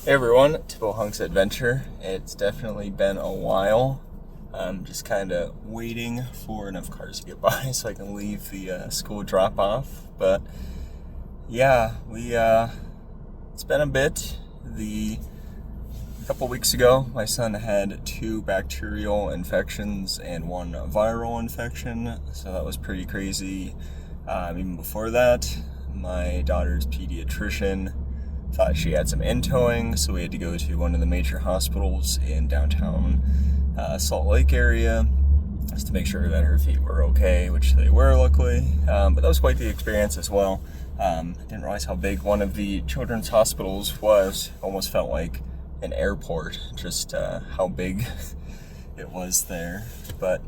Hey everyone, Typical Hunks Adventure. It's definitely been a while. I'm just kind of waiting for enough cars to get by so I can leave the school drop off. But yeah, it's been a bit. A couple weeks ago, my son had 2 bacterial infections and 1 viral infection, so that was pretty crazy. Even before that, my daughter's pediatrician thought she had some in-towing, so we had to go to one of the major hospitals in downtown Salt Lake area just to make sure that her feet were okay, which they were, luckily. But that was quite the experience as well. I didn't realize how big one of the children's hospitals was. Almost felt like an airport, just how big it was there. But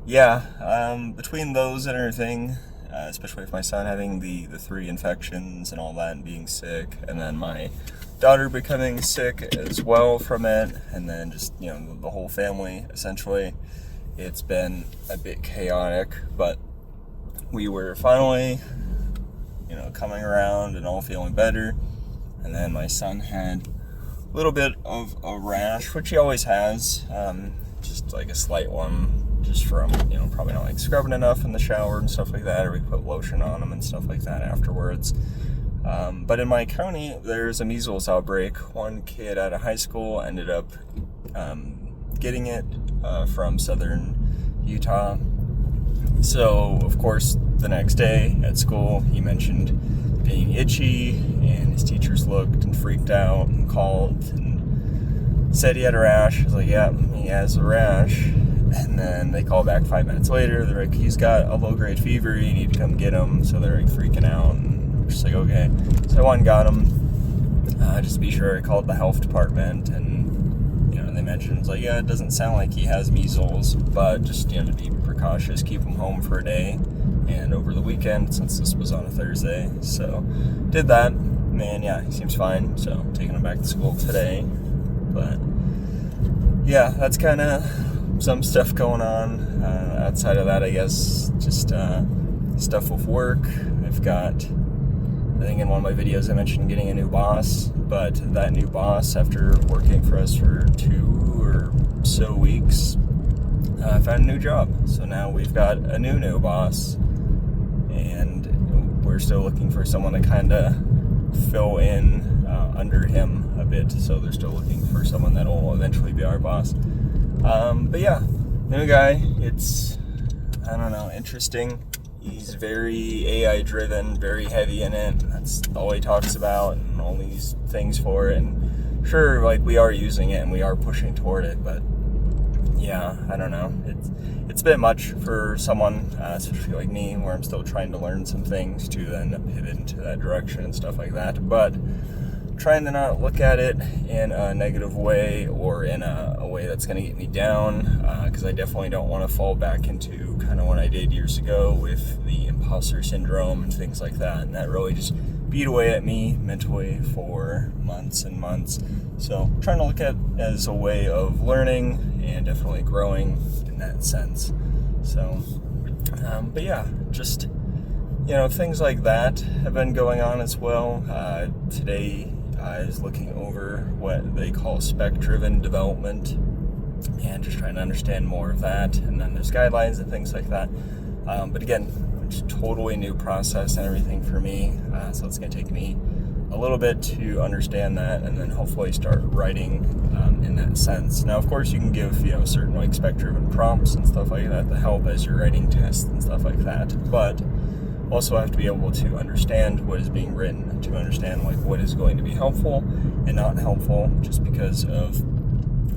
yeah, between those and everything, especially with my son having the 3 infections and all that and being sick, and then my daughter becoming sick as well from it, and then just, the whole family, essentially, it's been a bit chaotic, but we were finally, coming around and all feeling better. And then my son had a little bit of a rash, which he always has, just like a slight one, just from, probably not like scrubbing enough in the shower and stuff like that, or we put lotion on him and stuff like that afterwards. But in my county, there's a measles outbreak. One kid at a high school ended up getting it from southern Utah. So, of course, the next day at school, he mentioned being itchy, and his teachers looked and freaked out and called and said he had a rash. I was like, yeah, he has a rash. And then they call back 5 minutes later. They're like, he's got a low-grade fever. You need to come get him. So they're like freaking out. And I'm just like, okay. So I went and got him. Just to be sure, I called the health department, and they mentioned, it's like, yeah, it doesn't sound like he has measles, but just to be precautious, keep him home for a day and over the weekend, since this was on a Thursday. So did that, and yeah, he seems fine. So taking him back to school today. But yeah, that's kind of some stuff going on. Outside of that, I guess, just stuff with work. I've got, I think in one of my videos I mentioned getting a new boss, but that new boss, after working for us for 2 or so weeks, found a new job. So now we've got a new boss, and we're still looking for someone to kind of fill in under him a bit. So they're still looking for someone that will eventually be our boss. But yeah, new guy. It's, I don't know, interesting. He's very AI driven, very heavy in it. That's all he talks about, and all these things for it. And sure, like, we are using it and we are pushing toward it, but yeah, I don't know. It's a bit much for someone, especially like me, where I'm still trying to learn some things to then pivot into that direction and stuff like that. But trying to not look at it in a negative way or in a way that's going to get me down, because I definitely don't want to fall back into kind of what I did years ago with the imposter syndrome and things like that. And that really just beat away at me mentally for months and months. So trying to look at it as a way of learning and definitely growing in that sense. So, but yeah, just, things like that have been going on as well. Today I was looking over what they call spec-driven development and just trying to understand more of that. And then there's guidelines and things like that. But again, it's a totally new process and everything for me. So it's going to take me a little bit to understand that, and then hopefully start writing in that sense. Now, of course, you can give certain like spec-driven prompts and stuff like that to help as you're writing tests and stuff like that. But also have to be able to understand what is being written, to understand like what is going to be helpful and not helpful, just because of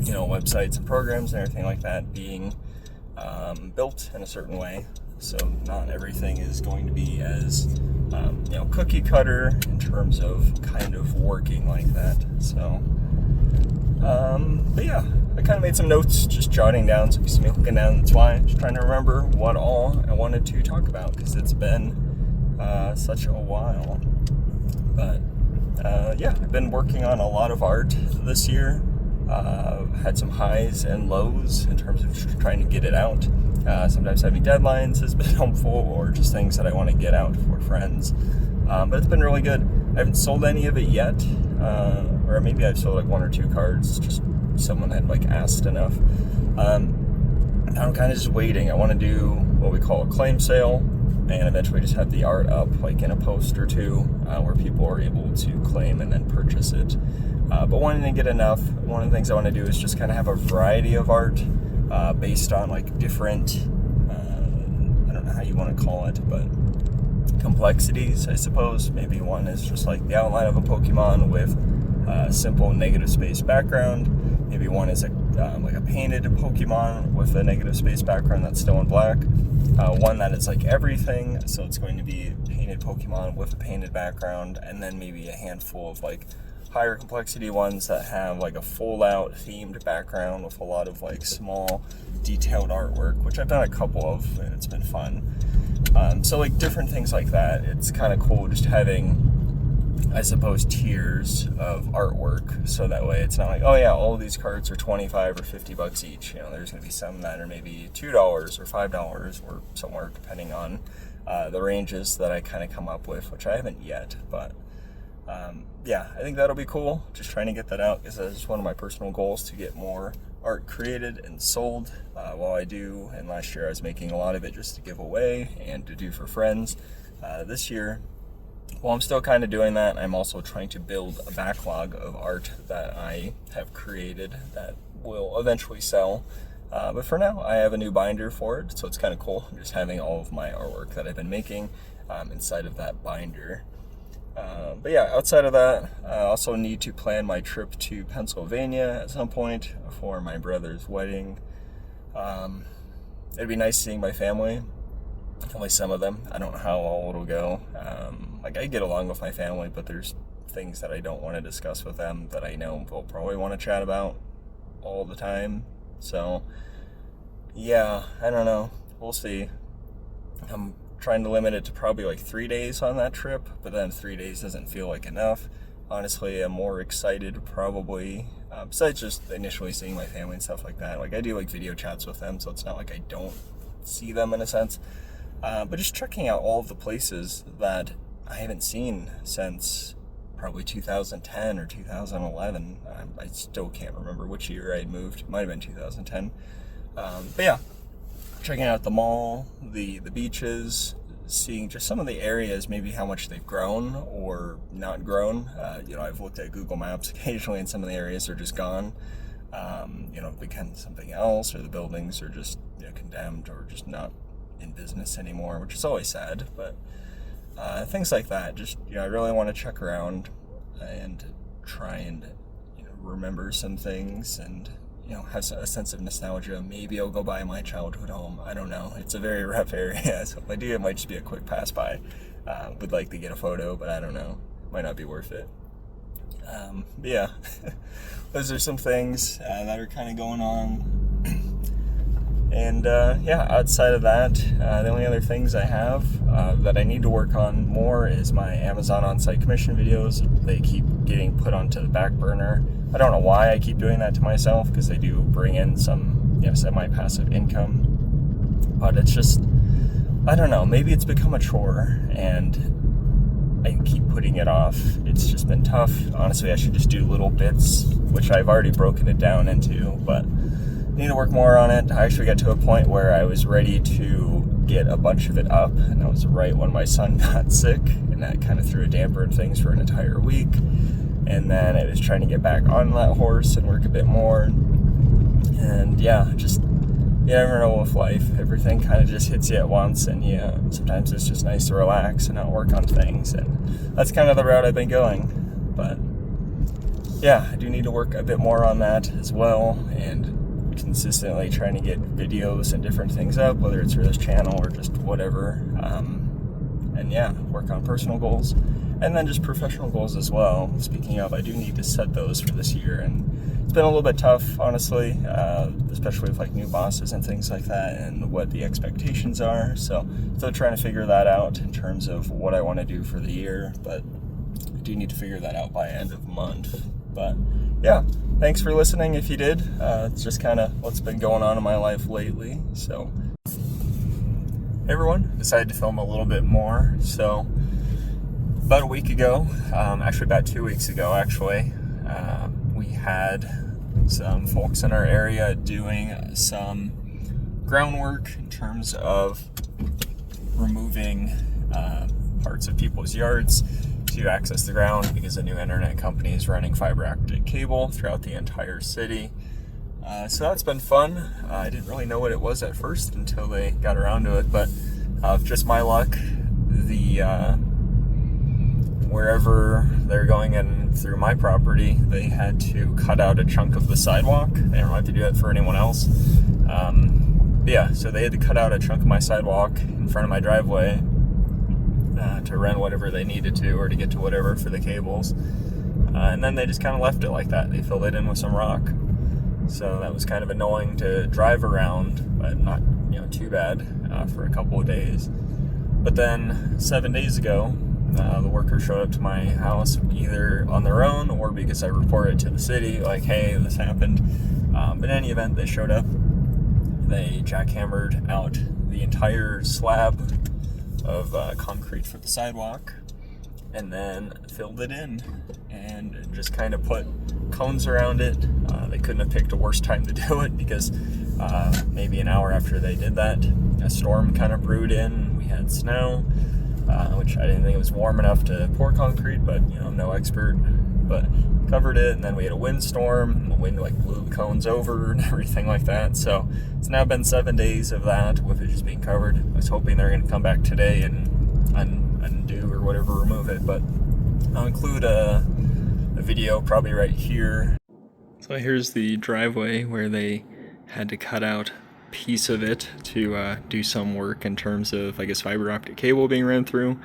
websites and programs and everything like that being built in a certain way. So not everything is going to be as cookie cutter in terms of kind of working like that. So but yeah, I kind of made some notes, just jotting down. So if you see me looking down, that's why. Just trying to remember what all I wanted to talk about, because it's been such a while. But yeah, I've been working on a lot of art this year. Had some highs and lows in terms of trying to get it out. Sometimes having deadlines has been helpful, or just things that I want to get out for friends. But it's been really good. I haven't sold any of it yet, or maybe I've sold like 1 or 2 cards, just someone had like asked enough. I'm kind of just waiting. I want to do what we call a claim sale, and eventually just have the art up like in a post or two, where people are able to claim and then purchase it. But wanting to get enough, one of the things I want to do is just kind of have a variety of art based on like different, I don't know how you want to call it, but complexities, I suppose. Maybe one is just like the outline of a Pokemon with a simple negative space background. Maybe one is like a painted Pokemon with a negative space background that's still in black. One that is like everything, so it's going to be painted Pokemon with a painted background, and then maybe a handful of like higher complexity ones that have like a full out themed background with a lot of like small detailed artwork, which I've done a couple of and it's been fun. So like different things like that. It's kind of cool just having, I suppose, tiers of artwork, so that way it's not like, oh yeah, all of these cards are 25 or 50 bucks each. You know, there's going to be some that are maybe $2 or $5 or somewhere, depending on the ranges that I kind of come up with, which I haven't yet, but yeah, I think that'll be cool. Just trying to get that out because that's one of my personal goals, to get more art created and sold while I do. And last year I was making a lot of it just to give away and to do for friends. This year, while I'm still kind of doing that, I'm also trying to build a backlog of art that I have created that will eventually sell. But for now, I have a new binder for it, so it's kind of cool just having all of my artwork that I've been making inside of that binder. But yeah, outside of that, I also need to plan my trip to Pennsylvania at some point for my brother's wedding. It'd be nice seeing my family, at least some of them. I don't know how all it'll go. Like, I get along with my family, but there's things that I don't want to discuss with them that I know they'll probably want to chat about all the time. So yeah, I don't know. We'll see. I'm trying to limit it to probably like 3 days on that trip, but then 3 days doesn't feel like enough. Honestly, I'm more excited probably, besides just initially seeing my family and stuff like that. Like, I do like video chats with them, so it's not like I don't see them in a sense. But just checking out all of the places that I haven't seen since probably 2010 or 2011. I still can't remember which year I had moved. It might have been 2010. But yeah, checking out the mall, the beaches, seeing just some of the areas, maybe how much they've grown or not grown. You know, I've looked at Google Maps occasionally, and some of the areas are just gone. You know, become something else, or the buildings are just, you know, condemned or just not in business anymore, which is always sad. But things like that, just, you know, I really want to check around and try and, you know, remember some things and, you know, have a sense of nostalgia. Maybe I'll go by my childhood home. I don't know. It's a very rough area, so if I do, it might just be a quick pass by. Would like to get a photo, but I don't know. Might not be worth it. But yeah, those are some things that are kind of going on. And yeah, outside of that, the only other things I have that I need to work on more is my Amazon on-site commission videos. They keep getting put onto the back burner. I don't know why I keep doing that to myself, because they do bring in some, you know, semi-passive income. But it's just, I don't know, maybe it's become a chore and I keep putting it off. It's just been tough. Honestly, I should just do little bits, which I've already broken it down into, but need to work more on it. I actually got to a point where I was ready to get a bunch of it up, and that was right when my son got sick, and that kind of threw a damper in things for an entire week. And then I was trying to get back on that horse and work a bit more. And yeah, just, you never know with life. Everything kind of just hits you at once, and yeah, sometimes it's just nice to relax and not work on things. And that's kind of the route I've been going. But yeah, I do need to work a bit more on that as well, and consistently trying to get videos and different things up, whether it's for this channel or just whatever. And yeah, work on personal goals and then just professional goals as well. Speaking of, I do need to set those for this year, and it's been a little bit tough, honestly, especially with like new bosses and things like that and what the expectations are. So still trying to figure that out in terms of what I want to do for the year, but I do need to figure that out by end of month. But yeah, thanks for listening if you did. It's just kind of what's been going on in my life lately. So, hey everyone, decided to film a little bit more. So, about a week ago, actually about 2 weeks ago, We had some folks in our area doing some groundwork in terms of removing parts of people's yards to access the ground, because a new internet company is running fiber optic cable throughout the entire city. So that's been fun. I didn't really know what it was at first until they got around to it, but just my luck, wherever they're going in through my property, they had to cut out a chunk of the sidewalk. They don't have to do it for anyone else. So they had to cut out a chunk of my sidewalk in front of my driveway to run whatever they needed to, or to get to whatever for the cables. And then they just kind of left it like that. They filled it in with some rock. So that was kind of annoying to drive around, but not too bad for a couple of days. But then 7 days ago, the workers showed up to my house either on their own or because I reported to the city, like, hey, this happened. But in any event, they showed up. They jackhammered out the entire slab of concrete for the sidewalk, and then filled it in and just kind of put cones around it. They couldn't have picked a worse time to do it, because maybe an hour after they did that, a storm kind of brewed in. We had snow, which I didn't think it was warm enough to pour concrete, but I'm no expert. But covered it, and then we had a windstorm, and the wind blew the cones over and everything like that. So it's now been 7 days of that with it just being covered. I was hoping they're going to come back today and undo or whatever, remove it, but I'll include a video probably right here. So here's the driveway where they had to cut out a piece of it to do some work in terms of, I guess, fiber optic cable being ran through.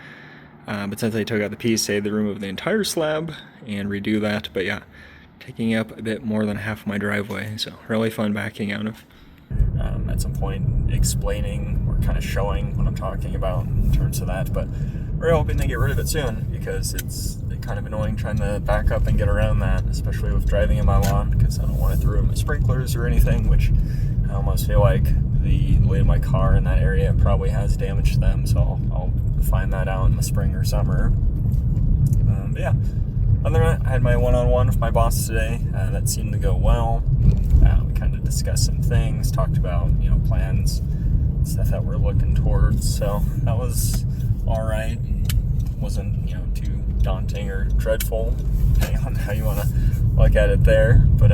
But since they took out the piece, they had to remove the entire slab and redo that. But yeah, taking up a bit more than half my driveway, so really fun backing out of. At some point explaining or kind of showing what I'm talking about in terms of that, but we're hoping they get rid of it soon, because it's kind of annoying trying to back up and get around that, especially with driving in my lawn, because I don't want it to ruin my sprinklers or anything, which I almost feel like the lid of my car in that area probably has damage to them, so I'll find that out in the spring or summer. But yeah, other than that, I had my one-on-one with my boss today. That seemed to go well. We kind of discussed some things, talked about plans, stuff that we're looking towards. So that was all right. Wasn't too daunting or dreadful, depending on how you want to look at it there. But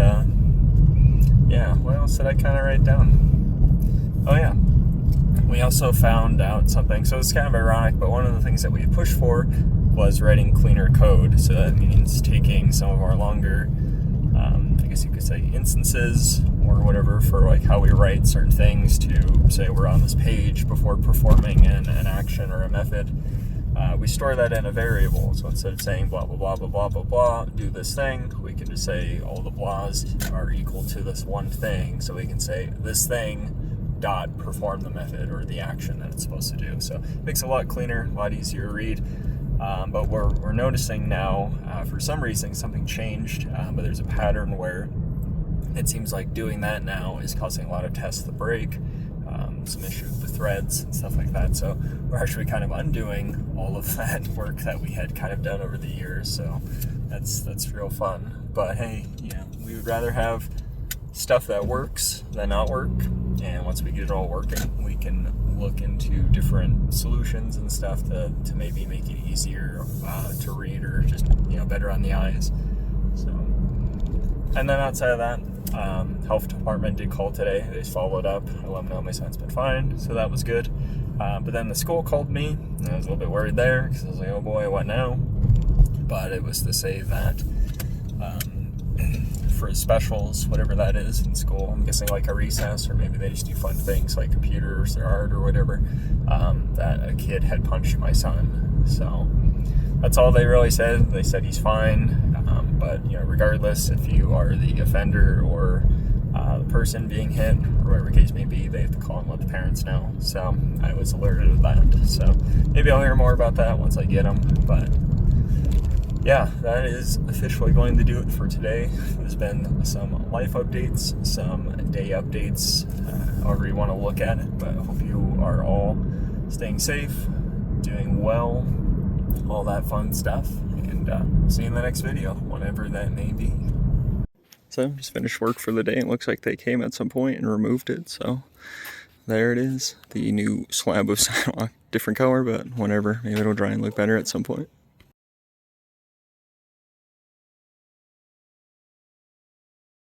yeah, what else did I kind of write down? Oh yeah, we also found out something. So it's kind of ironic, but one of the things that we had pushed for was writing cleaner code. So that means taking some of our longer, I guess you could say, instances or whatever for how we write certain things to say we're on this page before performing an action or a method. We store that in a variable. So instead of saying blah, blah, blah, blah, blah, blah, blah, do this thing, we can just say all the blahs are equal to this one thing. So we can say this thing dot perform the method or the action that it's supposed to do. So it makes it a lot cleaner, a lot easier to read. But we're noticing now, for some reason, something changed, but there's a pattern where it seems like doing that now is causing a lot of tests to break, some issues with threads and stuff like that. So we're actually kind of undoing all of that work that we had kind of done over the years. So that's real fun. But hey, we would rather have stuff that works than not work. And once we get it all working, we can look into different solutions and stuff to maybe make it easier to read, or just better on the eyes. So, and then outside of that, health department did call today. They just followed up. I let them know my son's been fine, so that was good. But then the school called me, and I was a little bit worried there, because I was like, oh boy, what now? But it was to say that for specials, whatever that is in school, I'm guessing like a recess, or maybe they just do fun things like computers or art or whatever, that a kid had punched my son. So that's all they really said. They said he's fine, but regardless, if you are the offender or the person being hit, or whatever the case may be, they have to call and let the parents know. So I was alerted of that. So maybe I'll hear more about that once I get them. But yeah, that is officially going to do it for today. There's been some life updates, some day updates, however you want to look at it. But I hope you are all staying safe, doing well, all that fun stuff. And and see you in the next video, whatever that may be. So just finished work for the day. It looks like they came at some point and removed it, so there it is, the new slab of sidewalk. Different color, but whatever, maybe it'll dry and look better at some point.